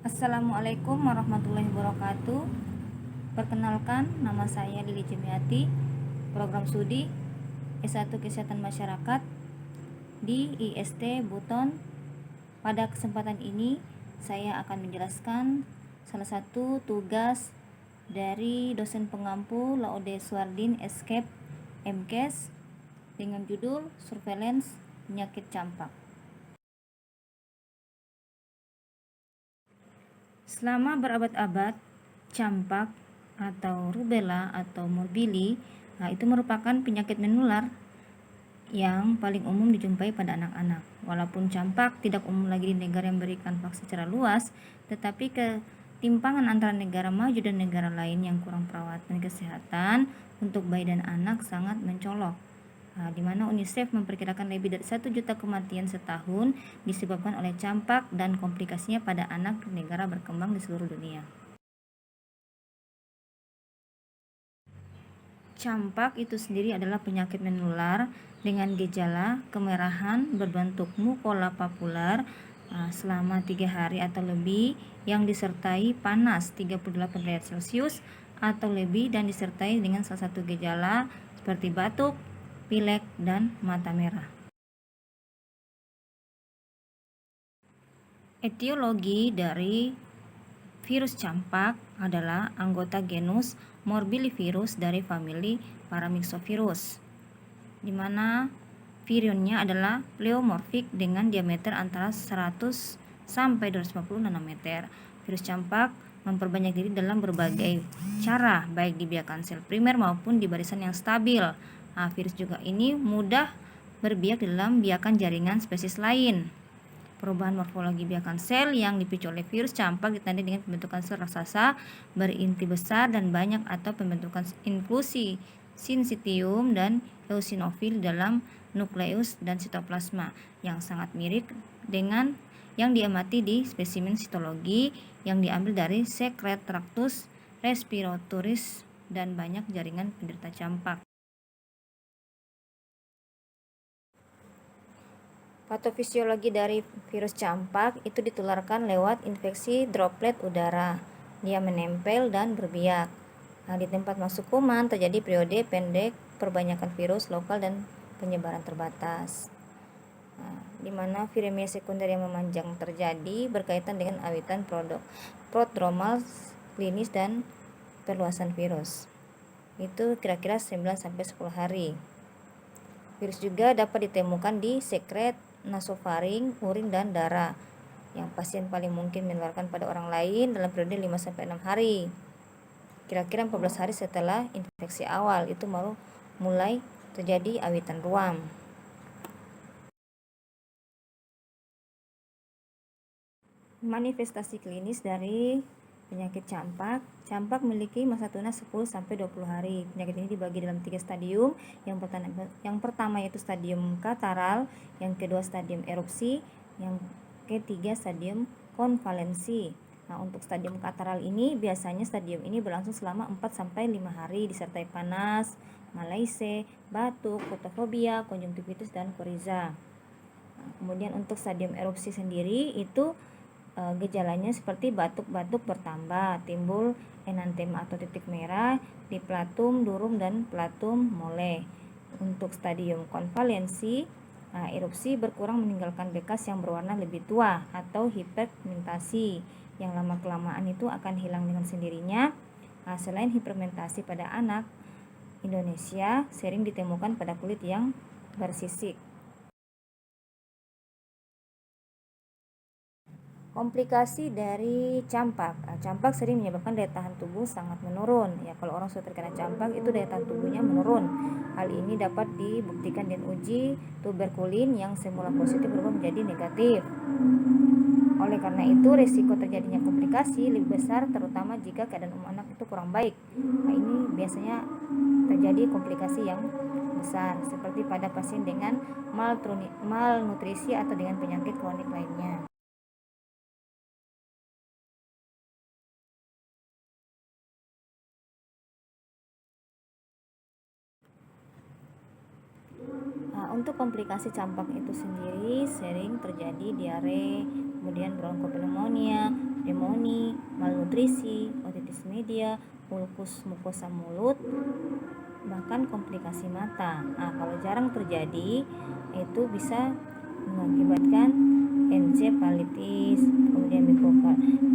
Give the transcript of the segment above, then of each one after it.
Assalamualaikum warahmatullahi wabarakatuh. Perkenalkan, nama saya Lili Jemiati, program studi S1 Kesehatan Masyarakat di IST Buton. Pada kesempatan ini, saya akan menjelaskan salah satu tugas dari dosen pengampu Laude Suardin Escape MKes dengan judul Surveillance Penyakit Campak. Selama berabad-abad, campak atau rubella atau morbili itu merupakan penyakit menular yang paling umum dijumpai pada anak-anak. Walaupun campak tidak umum lagi di negara yang memberikan vaksin secara luas, tetapi ketimpangan antara negara maju dan negara lain yang kurang perawatan kesehatan untuk bayi dan anak sangat mencolok. Di mana UNICEF memperkirakan lebih dari 1 juta kematian setahun disebabkan oleh campak dan komplikasinya pada anak di negara berkembang di seluruh dunia. Campak itu sendiri adalah penyakit menular dengan gejala kemerahan berbentuk mukola papular selama 3 hari atau lebih yang disertai panas 38 derajat Celcius atau lebih dan disertai dengan salah satu gejala seperti batuk, pilek, dan mata merah. Etiologi dari virus campak adalah anggota genus Morbillivirus dari famili Paramyxovirus, di mana virionnya adalah pleomorfik dengan diameter antara 100 sampai 250 nanometer. Virus campak memperbanyak diri dalam berbagai cara, baik di biakan sel primer maupun di barisan yang stabil. Virus juga ini mudah berbiak dalam biakan jaringan spesies lain. Perubahan morfologi biakan sel yang dipicu oleh virus campak ditandai dengan pembentukan sel raksasa berinti besar dan banyak atau pembentukan infusi sincitium dan eosinofil dalam nukleus dan sitoplasma yang sangat mirip dengan yang diamati di spesimen sitologi yang diambil dari sekret traktus respiratoris dan banyak jaringan penderita campak. Patofisiologi dari virus campak itu ditularkan lewat infeksi droplet udara. Dia menempel dan berbiak. Di tempat masuk kuman terjadi periode pendek perbanyakan virus lokal dan penyebaran terbatas. Di mana viremia sekunder yang memanjang terjadi berkaitan dengan awitan prodromal klinis dan perluasan virus. Itu kira-kira 9-10 hari. Virus juga dapat ditemukan di sekret nasofaring, urin, dan darah yang pasien paling mungkin menularkan pada orang lain dalam periode 5-6 hari. Kira-kira 14 hari setelah infeksi awal itu baru mulai terjadi awitan ruam. Manifestasi klinis dari penyakit campak. Campak memiliki masa tunas 10-20 hari. Penyakit ini dibagi dalam 3 stadium. Yang pertama yaitu stadium kataral, yang kedua stadium erupsi, yang ketiga stadium konvalensi. Untuk stadium kataral ini biasanya stadium ini berlangsung selama 4-5 hari disertai panas, malaise, batuk, fotofobia, konjungtivitis, dan koriza. Kemudian untuk stadium erupsi sendiri itu gejalanya seperti batuk-batuk bertambah, timbul enantema atau titik merah di platum durum dan platum mole. Untuk stadium konvalensi, erupsi berkurang meninggalkan bekas yang berwarna lebih tua atau hiperpigmentasi yang lama-kelamaan itu akan hilang dengan sendirinya. Selain hiperpigmentasi pada anak, Indonesia sering ditemukan pada kulit yang bersisik. Komplikasi dari campak. Campak sering menyebabkan daya tahan tubuh sangat menurun. Kalau orang sudah terkena campak itu daya tahan tubuhnya menurun. Hal ini dapat dibuktikan dengan uji tuberkulin yang semula positif berubah menjadi negatif. Oleh karena itu, risiko terjadinya komplikasi lebih besar, terutama jika keadaan anak itu kurang baik. Ini biasanya terjadi komplikasi yang besar, seperti pada pasien dengan malnutrisi atau dengan penyakit kronik lainnya. Untuk komplikasi campak itu sendiri sering terjadi diare, kemudian bronkopneumonia, pneumonia, malnutrisi, otitis media, ulkus mukosa mulut, bahkan komplikasi mata. Kalau jarang terjadi, itu bisa mengakibatkan encephalitis, kemudian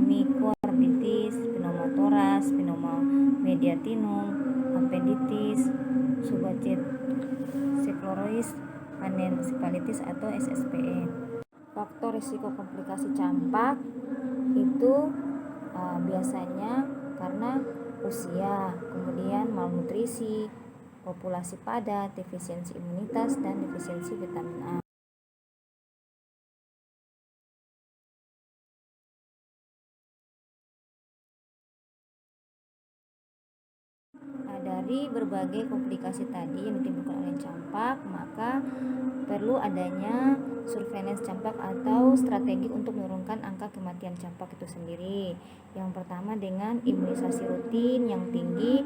myokarditis, pneumotoras, pneumomediatinum, appenditis, subacet sclerosis, anencephalitis atau SSPE. Faktor risiko komplikasi campak itu biasanya karena usia, kemudian malnutrisi, populasi padat, defisiensi imunitas, dan defisiensi vitamin A. Dari berbagai komplikasi tadi yang ditimbulkan oleh campak, maka perlu adanya surveillance campak atau strategi untuk menurunkan angka kematian campak itu sendiri. Yang pertama dengan imunisasi rutin yang tinggi,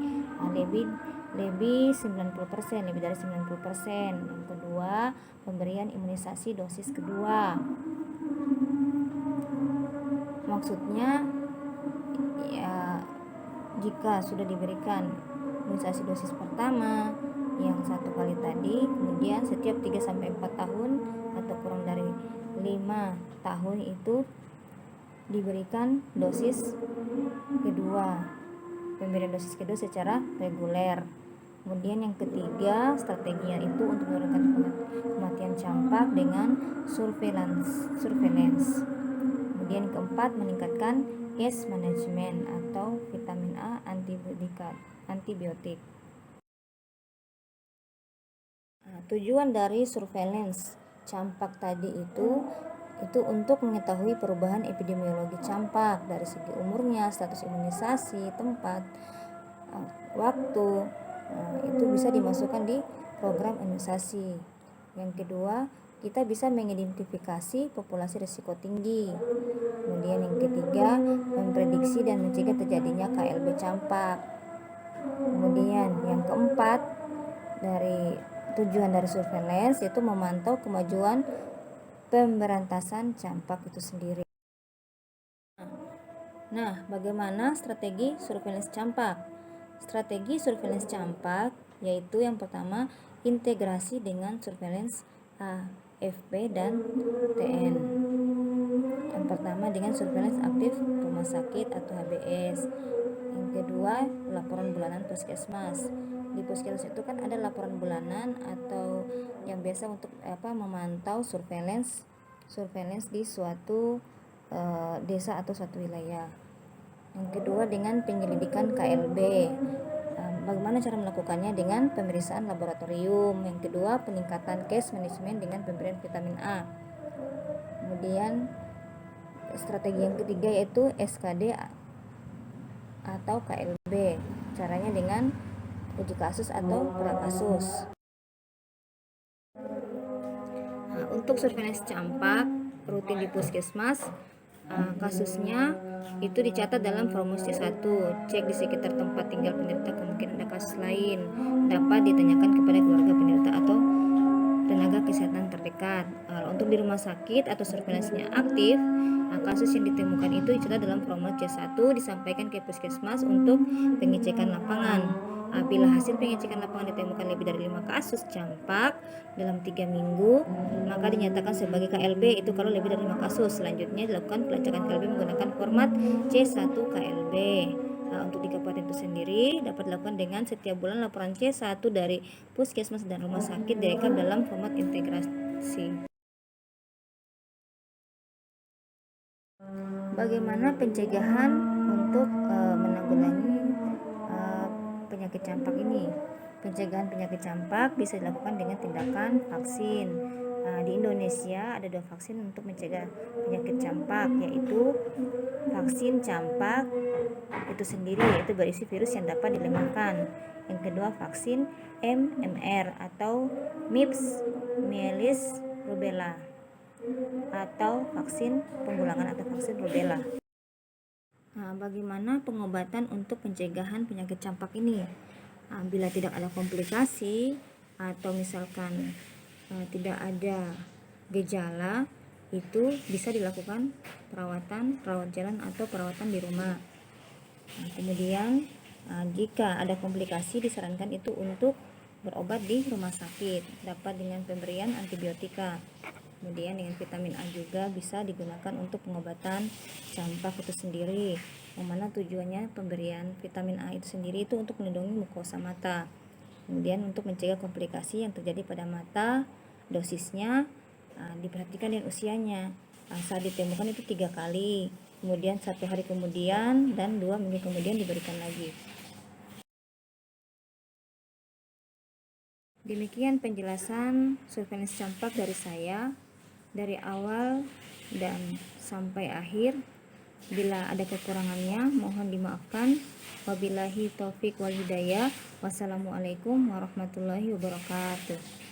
lebih 90%, lebih dari 90%. Yang kedua, pemberian imunisasi dosis kedua. Maksudnya ya, jika sudah diberikan imunisasi dosis pertama yang 1 kali tadi, kemudian setiap 3-4 tahun atau kurang dari 5 tahun itu diberikan dosis kedua, pemberian dosis kedua secara reguler. Kemudian yang ketiga, strateginya itu untuk menurunkan kematian campak dengan surveillance. Kemudian keempat, meningkatkan case management atau vitamin A antibiotik. Tujuan dari surveillance campak tadi itu untuk mengetahui perubahan epidemiologi campak dari segi umurnya, status imunisasi, tempat, waktu. Itu bisa dimasukkan di program imunisasi. Yang kedua, kita bisa mengidentifikasi populasi risiko tinggi. Kemudian yang ketiga, memprediksi dan mencegah terjadinya KLB campak. Kemudian yang keempat, dari tujuan dari surveillance yaitu memantau kemajuan pemberantasan campak itu sendiri. Nah, bagaimana strategi surveillance campak? Strategi surveillance campak yaitu yang pertama, integrasi dengan surveillance AFP dan TN. Yang pertama dengan surveillance aktif rumah sakit atau HBS. Yang kedua, laporan bulanan puskesmas. Di puskesmas itu kan ada laporan bulanan atau yang biasa untuk memantau surveillance di suatu desa atau suatu wilayah. Yang kedua dengan penyelidikan KLB. Bagaimana cara melakukannya? Dengan pemeriksaan laboratorium. Yang kedua, peningkatan case management dengan pemberian vitamin A. Kemudian strategi yang ketiga yaitu SKD atau KLB. Caranya dengan uji kasus atau prakasus. Untuk surveillance campak rutin di puskesmas, kasusnya itu dicatat dalam formulir C1. Cek di sekitar tempat tinggal penderita, kemungkinan ada kasus lain. Dapat ditanyakan kepada keluarga penderita atau tenaga kesehatan terdekat. Untuk di rumah sakit atau surveillance-nya aktif, kasus yang ditemukan itu dicatat dalam formulir C1, disampaikan ke puskesmas untuk pengecekan lapangan. Bila hasil pengecekan lapangan ditemukan lebih dari 5 kasus campak dalam 3 minggu, maka dinyatakan sebagai KLB itu kalau lebih dari 5 kasus. Selanjutnya dilakukan pelacakan KLB menggunakan format C1 KLB. Untuk di kabupaten itu sendiri dapat dilakukan dengan setiap bulan laporan C1 dari puskesmas dan rumah sakit direkam dalam format integrasi. Bagaimana pencegahan untuk menanggulangi penyakit campak ini? Pencegahan penyakit campak bisa dilakukan dengan tindakan vaksin. Di Indonesia ada 2 vaksin untuk mencegah penyakit campak, yaitu vaksin campak itu sendiri, yaitu berisi virus yang dapat dilemahkan. Yang kedua, vaksin MMR atau MIPS, Measles, Rubella, atau vaksin penggulangan atau vaksin rubella. Bagaimana pengobatan untuk pencegahan penyakit campak ini? Bila tidak ada komplikasi atau misalkan tidak ada gejala, itu bisa dilakukan perawatan rawat jalan atau perawatan di rumah. Nah, kemudian jika ada komplikasi disarankan itu untuk berobat di rumah sakit, dapat dengan pemberian antibiotika. Kemudian dengan vitamin A juga bisa digunakan untuk pengobatan campak itu sendiri, yang mana tujuannya pemberian vitamin A itu sendiri itu untuk melindungi mukosa mata. Kemudian untuk mencegah komplikasi yang terjadi pada mata, dosisnya diperhatikan dengan usianya. Saat ditemukan itu 3 kali, kemudian 1 hari kemudian dan 2 minggu kemudian diberikan lagi. Demikian penjelasan surveillance campak dari saya dari awal dan sampai akhir. Bila ada kekurangannya mohon dimaafkan. Wabillahi taufik wal hidayah. Wassalamualaikum warahmatullahi wabarakatuh.